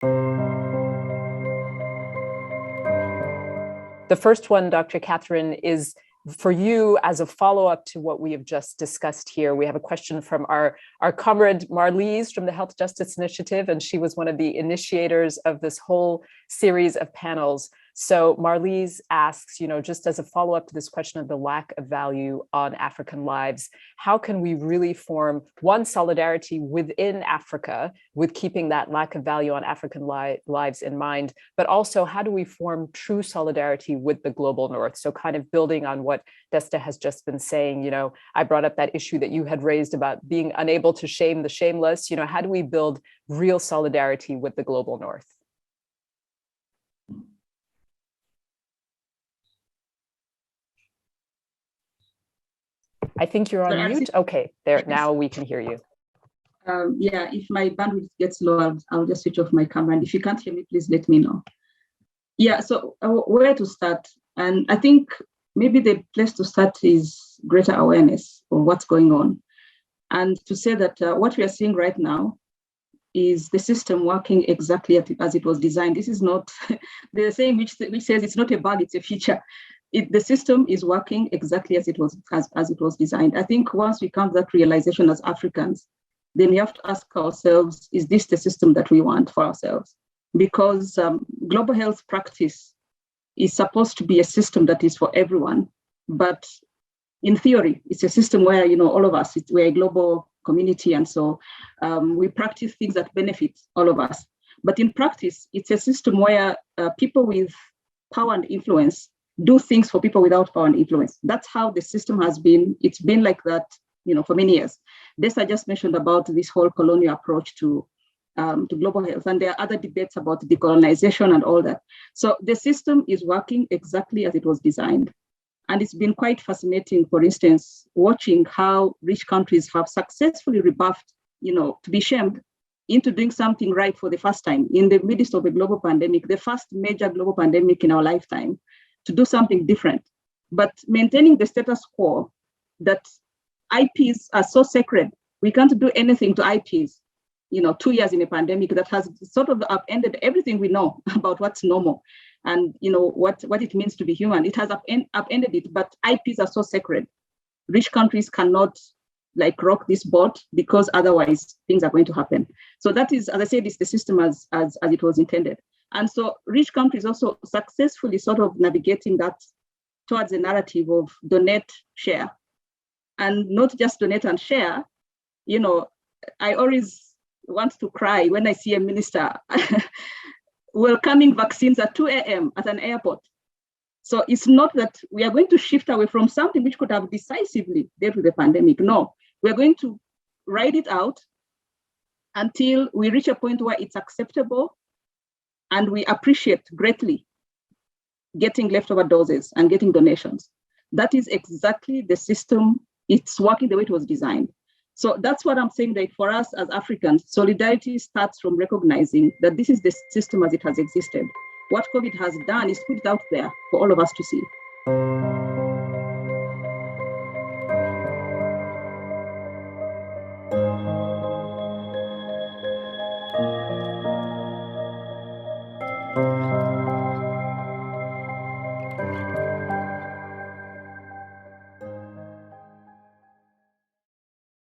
The first one, Dr. Catherine, is for you as a follow-up to what we have just discussed here. We have a question from our comrade Marlise from the Health Justice Initiative, and she was one of the initiators of this whole series of panels. So Marlise asks, just as a follow-up to this question of the lack of value on African lives, how can we really form one solidarity within Africa with keeping that lack of value on African lives in mind, but also how do we form true solidarity with the global north? So kind of building on what Desta has just been saying, I brought up that issue that you had raised about being unable to shame the shameless. How do we build real solidarity with the global north? I think you're on mute. Okay, there, now we can hear you. Yeah, if my bandwidth gets low, I'll just switch off my camera. And if you can't hear me, please let me know. Yeah, so where to start? And I think maybe the place to start is greater awareness of what's going on. And to say that what we are seeing right now is the system working exactly as it was designed. This is not the saying which says it's not a bug, it's a feature. The system is working exactly as it was designed. I think once we come to that realization as Africans, then we have to ask ourselves, is this the system that we want for ourselves? Because global health practice is supposed to be a system that is for everyone. But in theory, it's a system where, all of us, we're a global community. And so we practice things that benefit all of us. But in practice, it's a system where people with power and influence do things for people without power and influence. That's how the system has been. It's been like that, for many years. Desta just mentioned about this whole colonial approach to global health, and there are other debates about decolonization and all that. So the system is working exactly as it was designed, and it's been quite fascinating. For instance, watching how rich countries have successfully rebuffed, to be shamed into doing something right for the first time in the midst of a global pandemic, the first major global pandemic in our lifetime. To do something different, but maintaining the status quo that IPs are so sacred. We can't do anything to IPs, 2 years in a pandemic that has sort of upended everything we know about what's normal and, what it means to be human. It has upended it, but IPs are so sacred. Rich countries cannot rock this boat because otherwise things are going to happen. So that is, as I said, it's the system as it was intended. And so rich countries also successfully sort of navigating that towards a narrative of donate, share. And not just donate and share. I always want to cry when I see a minister welcoming vaccines at 2 a.m. at an airport. So it's not that we are going to shift away from something which could have decisively dealt with the pandemic. No, we're going to ride it out until we reach a point where it's acceptable. And we appreciate greatly getting leftover doses and getting donations. That is exactly the system. It's working the way it was designed. So that's what I'm saying, that for us as Africans, solidarity starts from recognizing that this is the system as it has existed. What COVID has done is put it out there for all of us to see.